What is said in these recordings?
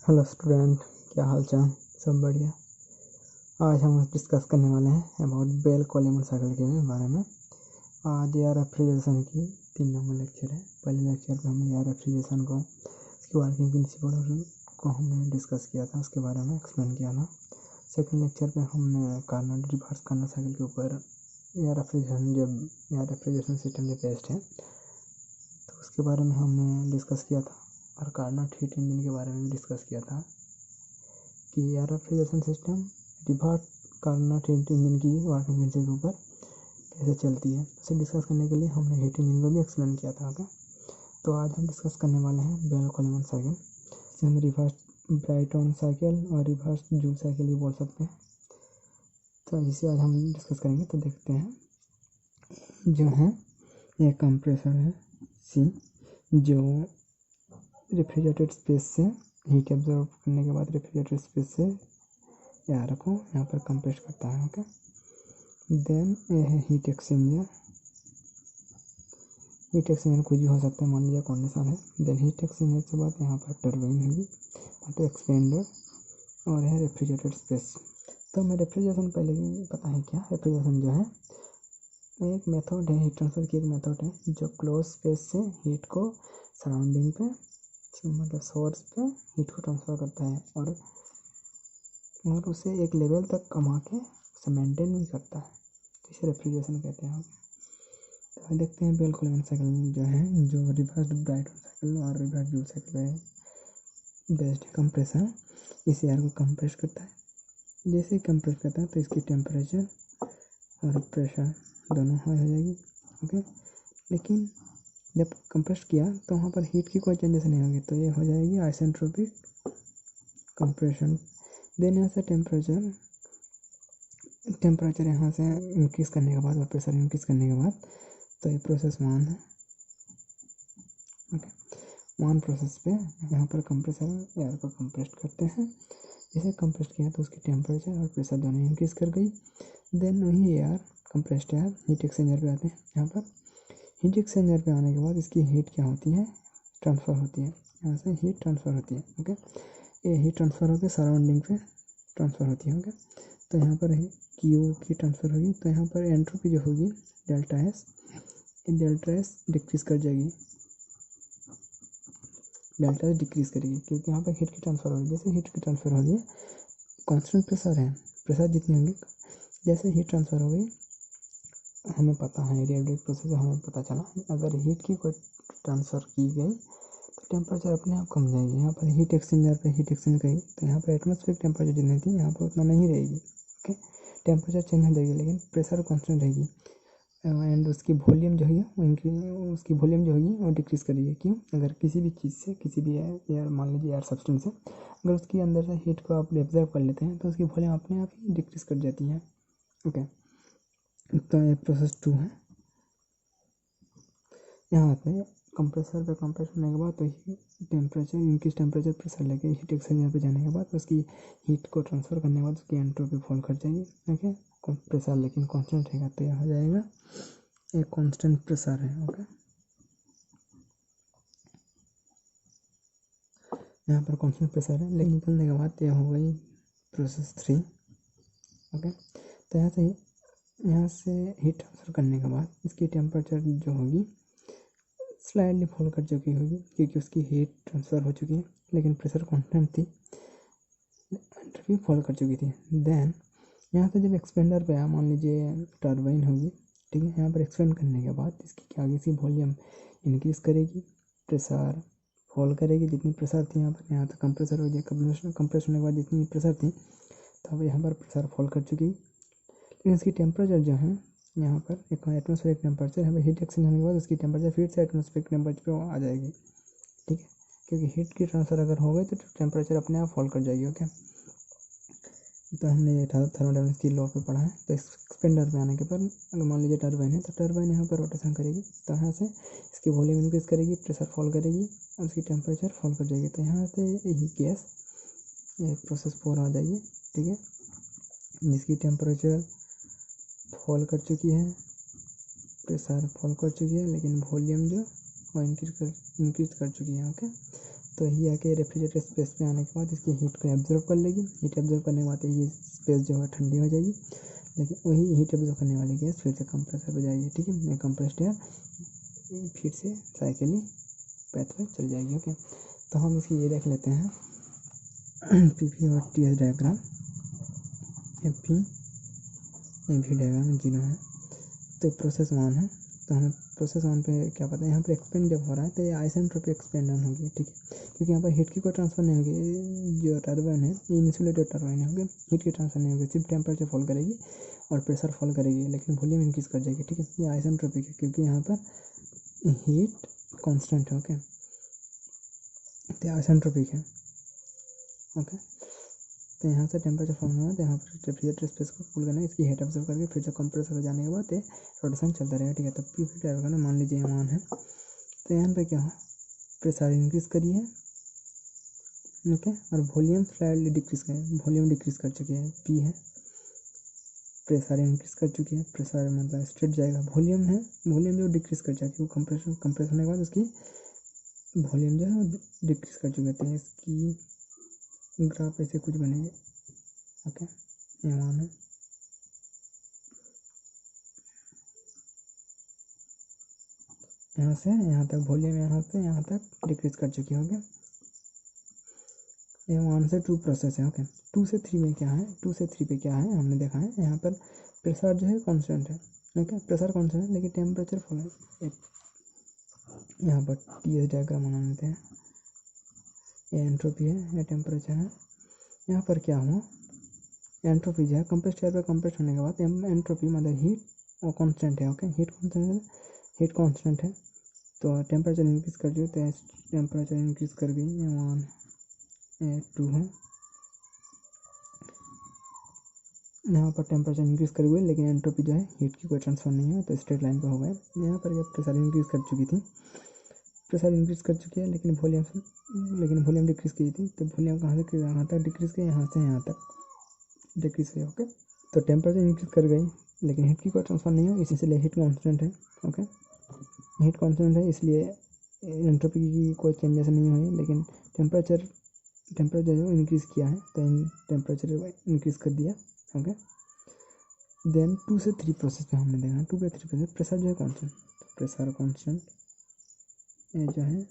Hello student, क्या हाल चाल? सब बढ़िया। आज हम डिस्कस करने वाले हैं अबाउट बेल कोलीमन साइकिल के बारे में। आज एयर रेफ्रिजरेशन की 3 नंबर लेक्चर है। पहले लेक्चर में हमने एयर रेफ्रिजरेशन को, इसकी वर्किंग प्रिंसिपल को हमने डिस्कस किया था, उसके बारे में एक्सप्लेन किया था। सेकंड लेक्चर में हमने कार्नोट रिवर्स कार्नोट साइकिल के ऊपर एयर रेफ्रिजरेशन सिस्टम जो बेस्ड है तो उसके बारे में हमने डिस्कस किया था। और कार्नोट हीट इंजन के बारे में भी डिस्कस किया था कि air refrigeration system reverse Carnot heat engine की वर्किंग प्रिंसिपल के ऊपर कैसे चलती है, उसे डिस्कस करने के लिए हमने हीट इंजन को भी एक्सप्लेन किया था। ओके, तो आज हम डिस्कस करने वाले हैं बेल कोलीमन साइकिल, जिसे हम रिवर्स ब्राइटन साइकिल और रिवर्स जूल साइकिल भी बोल सकते हैं। तो इसे आज हम डिस्कस करेंगे। तो देखते हैं, जो है ये कंप्रेसर है सी, जो रेफ्रिजरेटेड स्पेस से हीट एब्जॉर्ब करने के बाद रेफ्रिजरेटेड स्पेस से एयर को यहाँ पर कंप्रेस करता है। ओके, देन ये है हीट एक्सचेंजर। हीट एक्सचेंजर कुछ भी हो सकता है, मान लीजिए कंडेंसर है। देन हीट एक्सचेंजर के बाद यहाँ पर टर्बाइन होगी, तो एक्सपेंडर, और है रेफ्रिजरेटेड स्पेस। तो हमें रेफ्रिजरेशन पहले ही पता है क्या। रेफ्रिजरेशन जो है एक मेथड है, हीट ट्रांसफर की एक मेथड है जो क्लोज स्पेस से हीट को सराउंडिंग पे, मतलब सोर्स पे हीट को ट्रांसफ़र करता है और उसे एक लेवल तक कमा के उसे मेंटेन भी करता है। तो इसे रेफ्रिजरेशन कहते हैं। तो देखते हैं बेल कोलीमन साइकिल जो है, जो रिवर्स ब्राइटन साइकिल और रिवर्स जूल साइकिल पे बेस्ड कंप्रेसर इस एयर को कंप्रेस करता है। जैसे ही कंप्रेस करता है तो इसकी टेम्परेचर और प्रेशर दोनों हाई हो जाएगी। ओके, लेकिन जब कंप्रेस किया तो वहाँ पर हीट की कोई चेंजेस नहीं होगी, तो ये हो जाएगी आइसेंट्रोपिक कंप्रेशन। देन यहाँ से टेम्परेचर यहाँ से इंक्रीज़ करने के बाद और प्रेशर इंक्रीज़ करने के बाद तो ये प्रोसेस 1 है। ओके, 1 प्रोसेस पे यहाँ पर कंप्रेसर एयर को कंप्रेस करते हैं। जैसे कंप्रेस किया तो उसकी टेम्परेचर और प्रेशर दोनों इंक्रीज़ कर गई। देन वही air compressed air heat exchanger पे आते हैं। यहाँ पर हीट एक्सचेंजर पे आने के बाद इसकी हीट क्या होती है, ट्रांसफ़र होती है। यहाँ से हीट ट्रांसफ़र होती है। ओके, ये हीट ट्रांसफ़र होकर सराउंडिंग पे ट्रांसफ़र होती है। ओके, तो यहाँ पर क्यू की ट्रांसफ़र होगी, तो यहाँ पर एंट्रोपी जो होगी डेल्टा एस डिक्रीज़ कर जाएगी, डेल्टा एस डिक्रीज़ करेगी, क्योंकि यहाँ पर हीट की ट्रांसफ़र हो रही है। जैसे हीट की ट्रांसफ़र हो रही है, कांस्टेंट प्रेशर है, प्रेशर जितनी होगी, जैसे हीट ट्रांसफ़र हो गई, हमें पता है एडियाबैटिक प्रोसेस से हमें पता चला, अगर हीट की कोई ट्रांसफ़र की गई तो टेम्परेचर अपने आप कम जाएगी। यहाँ पर हीट एक्सचेंजर पे हीट एक्सचेंज करेगी तो यहाँ पर एटमॉस्फेरिक टेम्परेचर जितनी थी यहाँ पर उतना नहीं रहेगी। ओके, टेम्परेचर चेंज हो जाएगी लेकिन प्रेशर कांस्टेंट रहेगी। एंड उसकी वॉल्यूम जो है वो डिक्रीज़ करेगी। क्यों? अगर किसी भी चीज़ से, किसी भी एयर मान लीजिए एयर सब्सटेंस है, अगर उसके अंदर से हीट को आप एब्जर्व कर लेते हैं तो उसकी वॉल्यूम अपने आप ही डिक्रीज़ कर जाती है। ओके, तो ये प्रोसेस 2 है। यहाँ पे कंप्रेसर पे कंप्रेस होने के बाद तो टेम्परेचर इंक्रीज टेम्परेचर प्रेशर लेके हीट एक्सचेंजर पे जाने के बाद उसकी हीट को ट्रांसफ़र करने के बाद उसकी एंट्रोपी फॉल कर जाएगी। ओके, प्रेशर लेकिन कांस्टेंट रहेगा, तो यह हो जाएगा एक कांस्टेंट प्रेशर है। ओके, यहाँ पर कांस्टेंट प्रेशर है, लेकिन निकलने के बाद यह हो गई प्रोसेस 3। ओके, तो यहाँ से हीट ट्रांसफ़र करने के बाद इसकी टेम्परेचर जो होगी स्लाइडली फॉल कर चुकी होगी, क्योंकि उसकी हीट ट्रांसफ़र हो चुकी है, लेकिन प्रेशर कांस्टेंट थी, एंट्रोपी फॉल कर चुकी थी। देन यहाँ से जब एक्सपेंडर पे आया, मान लीजिए टर्बाइन होगी, ठीक है, यहाँ पर एक्सपेंड करने के बाद इसकी क्या होगी, इसकी वॉल्यूम इंक्रीज़ करेगी, प्रेशर फॉल करेगी। जितनी प्रेशर थी यहाँ तक कंप्रेसर हो गया, कंप्रेस होने के बाद जितनी प्रेशर थी तो अब यहाँ पर प्रेशर फॉल कर चुकी, लेकिन इसकी टेम्परेचर जो है यहाँ पर एक एटमॉस्फेरिक टेम्परेचर, यहाँ पर हीट एक्सचेंज होने के बाद उसकी टेम्परेचर फिर से एटमॉस्फेरिक टेम्परेचर पे आ जाएगी। ठीक है, क्योंकि हीट की ट्रांसफ़र अगर हो गई तो टेम्परेचर अपने आप फॉल कर जाएगी। ओके, तो हमने ये थर्मोडायनामिक्स की लॉ पे पढ़ा है। तो एक्सपेंडर पे आने के बाद अगर मान लीजिए टर्बाइन है, तो टर्बाइन यहाँ पर रोटेशन करेगी, तो यहाँ से इसकी वॉल्यूम इंक्रीज़ करेगी, प्रेशर फॉल करेगी और इसकी टेम्परेचर फॉल कर जाएगी। तो यहाँ से यही गैस ये प्रोसेस 4 आ जाएगी। ठीक है, जिसकी टेम्परेचर फॉल कर चुकी है, प्रेशर फॉल कर चुकी है, लेकिन वॉल्यूम जो वो इंक्रीज़ कर चुकी है। ओके, तो ये आके रेफ्रिजरेटर स्पेस पे आने के बाद इसकी हीट को एब्जॉर्ब कर लेगी। हीट एब्जॉर्ब करने के बाद ये स्पेस जो है ठंडी हो जाएगी, लेकिन वही हीट एब्जॉर्ब करने वाली गैस फिर से कंप्रेसर पे जाएगी। ठीक है, ये कंप्रेस्ड एयर फिर से साइकिलिंग पैथ पे चल जाएगी। ओके, तो हम इसकी ये देख लेते हैं पीपी और TS diagram. AP AP diagram 0 है तो प्रोसेस 1 है, तो हमें प्रोसेस 1 पे क्या पता है, यहाँ पर एक्सपेंड जब हो रहा है तो ये आइसेंट्रोपिक एक्सपेंशन होगी। ठीक है, क्योंकि यहाँ पर हीट की कोई ट्रांसफर नहीं होगी, जो टर्बाइन है ये इंसुलेटेड टर्बाइन है। ओके, हीट की ट्रांसफर नहीं होगी, सिर्फ टेम्परेचर फॉल करेगी और प्रेशर फॉल करेगी, लेकिन वॉल्यूम इंक्रीज कर जाएगी। ठीक है, ये आइसेंट्रोपिक है क्योंकि यहाँ पर हीट कांस्टेंट है। ओके, तो आइसेंट्रोपिक है। ओके, तो यहाँ से टेम्परेचर फॉल होगा तो यहाँ पर रेफ्रिजरेटर स्पेस को कूल करना है, इसकी हीट ऑब्जर्व करके फिर से कंप्रेसर हो जाने के बाद ये रोटेशन चलता रहेगा। ठीक है, तो पीपी ड्राइव करना, मान लीजिए यहाँ ऑन है, तो यहाँ पे क्या हो, प्रेशर इंक्रीज करिए। ओके, और वॉल्यूम स्लाइडली डिक्रीज करें, वॉल्यूम डिक्रीज कर चुकी है, पी है, प्रेशर इंक्रीज कर चुकी है, प्रेशर मतलब स्ट्रेट जाएगा। वॉल्यूम है, वॉल्यूम जो डिक्रीज कर जाएगी, वो कंप्रेस होने के बाद उसकी वॉल्यूम जो है वो डिक्रीज कर चुकी है। इसकी ग्राफ ऐसे कुछ बनेंगे। ओके, ये मान है, यहाँ से यहाँ तक वॉल्यूम यहाँ से यहाँ तक डिक्रीज कर चुकी होगी। ये 1 से 2 प्रोसेस है। ओके, 2 से 3 में क्या है, 2 से 3 पे क्या है हमने देखा है, यहाँ पर प्रेशर जो है कांस्टेंट है। ओके, प्रेशर कांस्टेंट है लेकिन टेम्परेचर फॉल है। यहाँ पर टीएस डायग्राम बना लेते हैं, ये एंट्रोपी है, ये टेम्परेचर है। यहाँ पर क्या हुआ, एंट्रोपी जो है कंप्रेस्ड एयर पे कंप्रेस होने के बाद एंट्रोपी मतलब हीट वो कांस्टेंट है। ओके, हीट कांस्टेंट है तो टेम्परेचर इंक्रीज कर दियो, तो टेम्परेचर इंक्रीज कर गई, 1 2 है। यहाँ पर टेम्परेचर इंक्रीज कर हुए लेकिन एंट्रोपी जो है हीट की कोई ट्रांसफर नहीं है, तो स्ट्रेट लाइन पे हो गए। यहाँ पर प्रेशर इंक्रीज कर चुकी थी, प्रेशर इंक्रीज कर चुकी है लेकिन वॉल्यूम डिक्रीज की थी, तो वॉल्यूम कहाँ से यहाँ तक डिक्रीज की, यहाँ से यहाँ तक डिक्रीज हुई। ओके, तो टेम्परेचर इंक्रीज कर गई लेकिन हीट की कोई ट्रांसफर नहीं हो, इसलिए हीट कॉन्स्टेंट है। ओके, हीट कॉन्स्टेंट है इसलिए एंट्रोपी की कोई चेंजेस नहीं हुई, लेकिन टेम्परेचर जो इंक्रीज़ किया है तो टेम्परेचर इंक्रीज़ कर दिया। ओके, देन 2 से 3 प्रोसेस पे हमने देखा, 2 से 3 प्रोसेस प्रेशर जो है कांस्टेंट, प्रेशर कांस्टेंट, ये जो है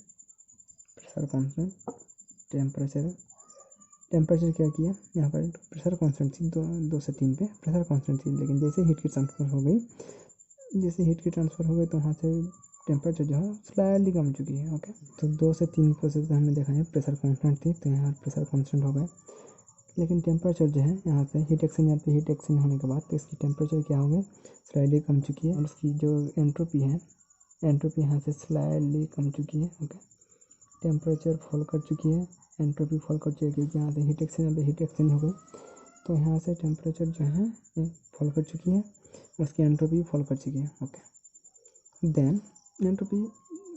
प्रेशर कांस्टेंट, टेम्परेचर क्या किया, यहाँ पर प्रेशर कांस्टेंट थी 2 से 3 पे प्रेशर कांस्टेंट थी, लेकिन जैसे हीट की ट्रांसफ़र हो गई तो वहाँ से टेम्परेचर जो है स्लाइडली कम चुकी है। ओके, तो 2 से 3 प्रोसेस हमने देखा है, प्रेशर कांस्टेंट थी तो यहाँ प्रेशर कांस्टेंट हो गए, लेकिन टेम्परेचर जो है यहाँ से हीट एक्सचेंजर पे हीट एक्सचेंज होने के बाद तो इसकी टेम्परेचर क्या हो गई, स्लाइडली कम चुकी है, और इसकी जो एंट्रोपी है, एंट्रोपी यहाँ से स्लाइडली कम चुकी है। ओके, टेम्परेचर फॉल कर चुकी है, एंट्रोपी फॉल कर चुकी है क्योंकि यहाँ से हीट एक्सचेंजर पे हीट एक्सचेंज हो गई, तो यहाँ से टेम्परेचर जो है फॉल कर चुकी है, उसकी एंट्रोपी फॉल कर चुकी है। ओके, देन एंट्रोपी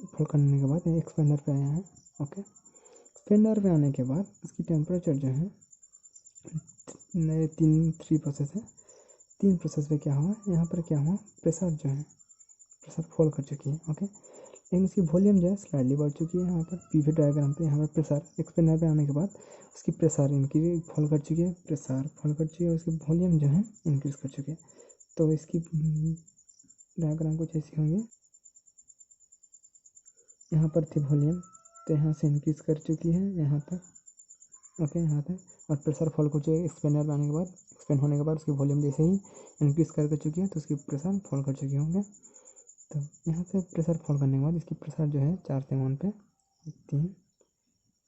फॉल करने के बाद एक्सपेंडर पे आया है। ओके, एक्सपेंडर पे आने के बाद इसकी टेम्परेचर जो है थ्री प्रोसेस है, 3 प्रोसेस पे क्या हुआ, यहाँ पर क्या हुआ, प्रेशर जो है प्रेशर फॉल कर चुकी है। ओके, लेकिन इसकी वॉल्यूम जो है स्लाइडली बढ़ चुकी है। यहाँ पर पीवी डायग्राम पे यहाँ पर प्रेशर एक्सपेंडर पे आने के बाद उसकी प्रेशर इनकी फॉल कर चुकी है, प्रेशर फॉल कर चुकी है, उसकी वॉल्यूम जो है इंक्रीज कर चुकी है। तो इसकी डायग्राम कुछ ऐसी होंगी, यहाँ पर थी वॉल्यूम तो यहाँ से इंक्रीज कर चुकी है यहाँ तक। ओके, यहाँ तक, और प्रेशर फॉल कर चुकी है, एक्सपेंडर में आने के बाद एक्सपेंड होने के बाद उसकी वॉल्यूम जैसे ही इंक्रीज कर चुकी है तो उसकी प्रेशर फॉल कर चुकी होंगे। तो यहाँ से प्रेशर फॉल करने के बाद इसकी प्रेशर जो है 4 से 1 पे 3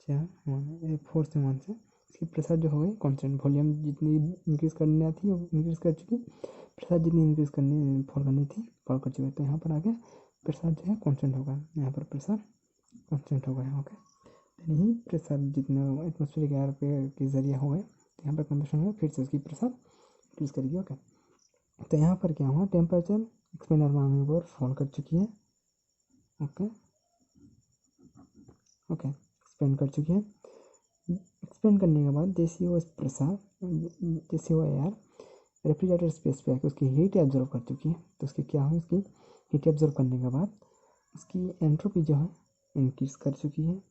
4 1 4 से 1 से इसकी प्रेशर जो हो गई कॉन्स्टेंट, वॉल्यूम जितनी इंक्रीज़ करनी थी वो इंक्रीज़ कर चुकी, प्रेशर जितनी इंक्रीज़ करनी फॉल करनी थी फॉल कर चुकी। तो यहाँ पर आगे प्रेशर जो है कॉन्स्टेंट होगा, यहाँ पर प्रेशर कॉन्स्टेंट हो गया। ओके, नहीं प्रेशर जितना एटमॉस्फेरिक एयर के जरिए हो गए तो यहाँ पर कंप्रेशन हुआ, फिर से उसकी प्रेशर इंक्रीज करेगी। ओके, तो यहाँ पर क्या हुआ, टेम्परेचर एक्सपेंडर में पर फॉल कर चुकी है। ओके ओके, एक्सपेंड कर चुकी है, एक्सपेंड करने के बाद जैसे वो प्रेशर जैसे वो एयर रेफ्रिजरेटर स्पेस पे आके उसकी हीट एब्जॉर्व कर चुकी है, तो उसकी क्या हुई, उसकी हीट एब्जॉर्व करने के बाद उसकी एंट्रोपी जो है इंक्रीज कर चुकी है।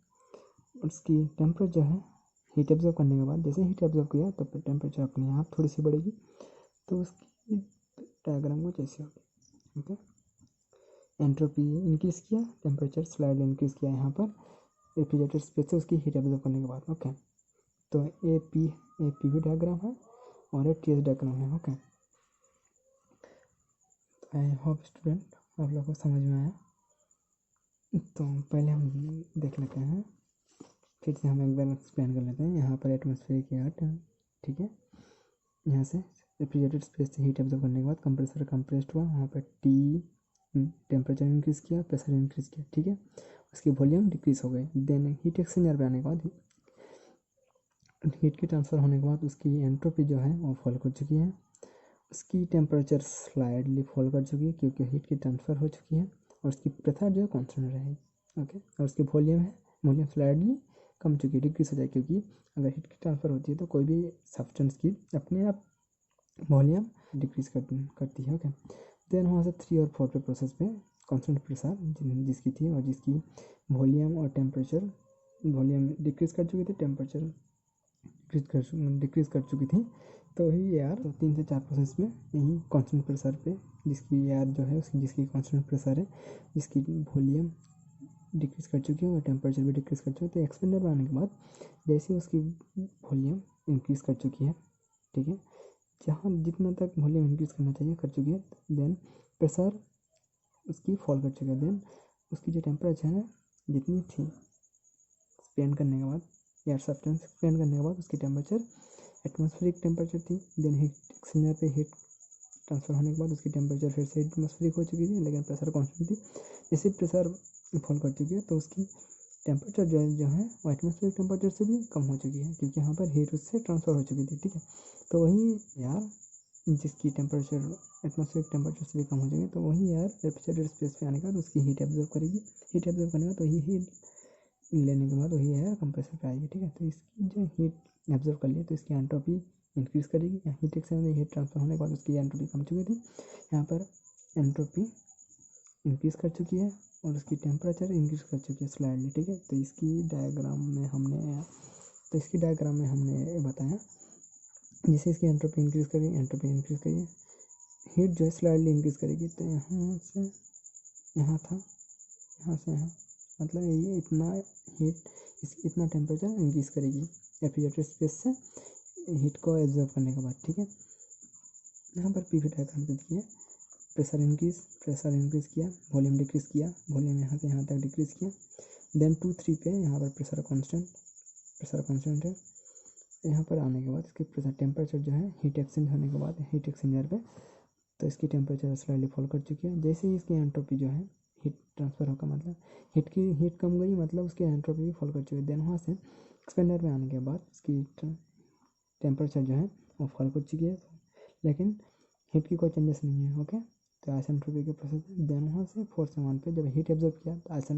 उसकी टेम्परेचर जो है हीट एब्जॉर्ब करने के बाद, जैसे हीट एब्जॉर्ब किया तो फिर टेम्परेचर अपने आप थोड़ी सी बढ़ेगी, तो उसकी डायग्राम कुछ ऐसे होगी। ओके, एंट्रोपी इंक्रीज़ किया, टेम्परेचर स्लाइडली इंक्रीज़ किया यहाँ पर रेफ्रिजरेटर स्पेस से उसकी हीट एब्जॉर्ब करने के बाद। ओके, तो ए पी वी डायग्राम है और ये टी एस डायग्राम है। ओके, आई होप स्टूडेंट आप लोग को समझ में आया। तो पहले हम देख लेते हैं, फिर से हम एक बार एक्सप्लेन कर लेते हैं। यहाँ पर एटमॉस्फेरिक एयर, ठीक है, यहाँ से रेफ्रिजरेटेड स्पेस से हीट एब्जॉर्ब करने के बाद कंप्रेसर कंप्रेस्ड हुआ, वहाँ पर टी टेम्परेचर इंक्रीज़ किया, प्रेशर इंक्रीज़ किया, ठीक है, उसकी वॉल्यूम डिक्रीज़ हो गई। देन हीट एक्सचेंजर पे आने के बाद हीट की ट्रांसफ़र होने के बाद उसकी एंट्रोपी जो है वो फॉल कर चुकी है, उसकी टेम्परेचर स्लाइडली फॉल कर चुकी है क्योंकि हीट की ट्रांसफ़र हो चुकी है, और उसकी प्रेशर जो है कॉन्स्टेंट रहेगी। ओके, और उसकी वॉल्यूम स्लाइडली कम चुकी है, डिक्रीज हो जाए, क्योंकि अगर हीट की ट्रांसफ़र होती है तो कोई भी सब्सटेंस की अपने आप वॉल्यूम डिक्रीज करती है। ओके, देन वहाँ से 3 और 4 पे प्रोसेस पे कॉन्स्टेंट प्रेशर जिसकी थी और जिसकी वॉल्यूम और टेम्परेचर, वॉल्यूम डिक्रीज कर चुकी थी, टेम्परेचर डिक्रीज कर चुकी थी, तो ही यार 3 से 4 प्रोसेस में यही कांस्टेंट प्रेशर पे जिसकी यार जो है उसकी जिसकी कांस्टेंट प्रेशर है, जिसकी वॉल्यूम डिक्रीज कर चुकी है और टेम्परेचर भी डिक्रीज कर चुकी है, तो एक्सपेंडर में आने के बाद जैसे उसकी वॉल्यूम इंक्रीज कर चुकी है, ठीक है, जहाँ जितना तक वॉल्यूम इंक्रीज करना चाहिए कर चुकी है, देन प्रेशर उसकी फॉल कर चुकी है, देन उसकी जो टेम्परेचर है जितनी थी एक्सपेंड करने के बाद एयर सब्सटेंस एक्सपेंड करने के बाद उसकी टेम्परेचर एटमॉस्फेरिक टेम्परेचर थी, देन हीट एक्सचेंजर पे हीट ट्रांसफ़र होने के बाद उसकी टेम्परेचर फिर से एटमॉस्फेरिक हो चुकी थी, लेकिन प्रेशर कांस्टेंट थी। जैसे प्रेशर फॉल कर चुकी है तो उसकी टेम्परेचर जो है वो एटमॉस्फेरिक टेम्परेचर से भी कम हो चुकी है, क्योंकि यहाँ पर हीट उससे ट्रांसफ़र हो चुकी थी, ठीक है, तो वही यार जिसकी टेम्परेचर एटमॉस्फेरिक टेम्परेचर से भी कम हो जाएगी, तो वही यार रेफ्रिजरेटेड स्पेस पे आने के बाद उसकी हीट एब्जॉर्ब करेगी, हीट एब्जॉर्ब करने के बाद वही हीट लेने के बाद वही एयर कंप्रेसर पे आएगी, ठीक है, तो इसकी जो हीट एब्जॉर्ब कर ली तो इसकी एंट्रोपी इंक्रीज़ करेगी, या हीट एक्सचेंजर में हीट ट्रांसफर होने के बाद उसकी एंट्रोपी कम चुकी थी, यहाँ पर एंट्रोपी इंक्रीज़ कर चुकी है और उसकी टेम्परेचर इंक्रीज़ कर चुकी है स्लाइडली, ठीक है, तो इसकी डायग्राम में हमने बताया जैसे इसकी एंट्रोपी इंक्रीज़ करिए, हीट जो है स्लाइडली इंक्रीज़ करेगी, तो यहाँ से यहाँ था, यहाँ से यहाँ, मतलब ये इतना हीट इतना टेम्परेचर इंक्रीज़ करेगी रेफ्रिजरेटर स्पेस से हीट को एब्जॉर्ब करने के बाद, ठीक है, यहाँ पर पीवी डायग्राम पे देखिए, प्रेशर इंक्रीज़ किया, वॉल्यूम डिक्रीज़ किया, वॉल्यूम यहाँ से यहाँ तक डिक्रीज़ किया, देन 2, 3 पे यहाँ पर प्रेशर कांस्टेंट है, यहाँ पर आने के बाद इसकी प्रेशर टेम्परेचर जो है हीट एक्सचेंज होने के बाद हीट एक्सचेंजर पे, तो इसकी टेम्परेचर स्लाइडली फॉल कर चुकी है, जैसे ही इसकी एंट्रोपी जो है हीट ट्रांसफ़र होगा, मतलब हीट कम गई, मतलब उसकी एंट्रोपी भी फॉल कर चुकी है, देन वहाँ से एक्सपेंडर में आने के बाद इसकी टेम्परेचर जो है वो फॉल कर चुकी है, लेकिन हीट की कोई चेंजेस नहीं है। ओके, तो आइसेंट्रोपी के प्रोसेस देन वहाँ से 4 से 1 पे जब हीट एब्जॉर्ब किया तो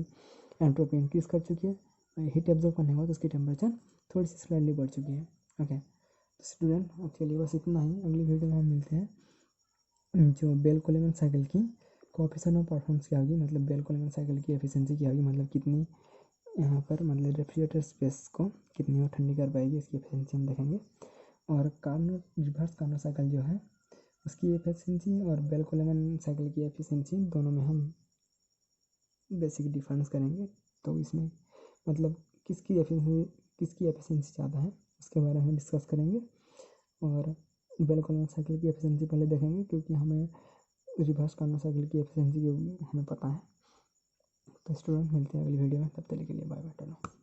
एंट्रोपी इंक्रीज़ कर चुकी है, हीट एब्जॉर्ब करने के बाद उसकी टेम्परेचर थोड़ी सी स्लाइडली बढ़ चुकी है। ओके, तो स्टूडेंट आज के लिए बस इतना ही, अगली वीडियो में हम मिलते हैं जो बेल कोलेमन साइकिल की कोएफिशिएंट ऑफ परफॉर्मेंस क्या होगी, मतलब बेल कोलेमन साइकिल की एफिशिएंसी क्या होगी, मतलब कितनी यहाँ पर मतलब रेफ्रिजरेटर स्पेस को कितनी वो ठंडी कर पाएगी, इसकी एफिशिएंसी हम देखेंगे, और रिवर्स कार्नोट साइकिल जो है उसकी एफिशिएंसी और बेल कोलेमन साइकिल की एफिशिएंसी दोनों में हम बेसिक डिफरेंस करेंगे, तो इसमें मतलब किसकी एफिशिएंसी ज़्यादा है उसके बारे में डिस्कस करेंगे, और बेल कोलेमन साइकिल की एफिशिएंसी पहले देखेंगे क्योंकि हमें रिवर्स कार्नोट साइकिल की एफिशिएंसी हमें पता है। तो स्टूडेंट मिलते हैं अगली वीडियो में, तब तक के लिए बाय बाय।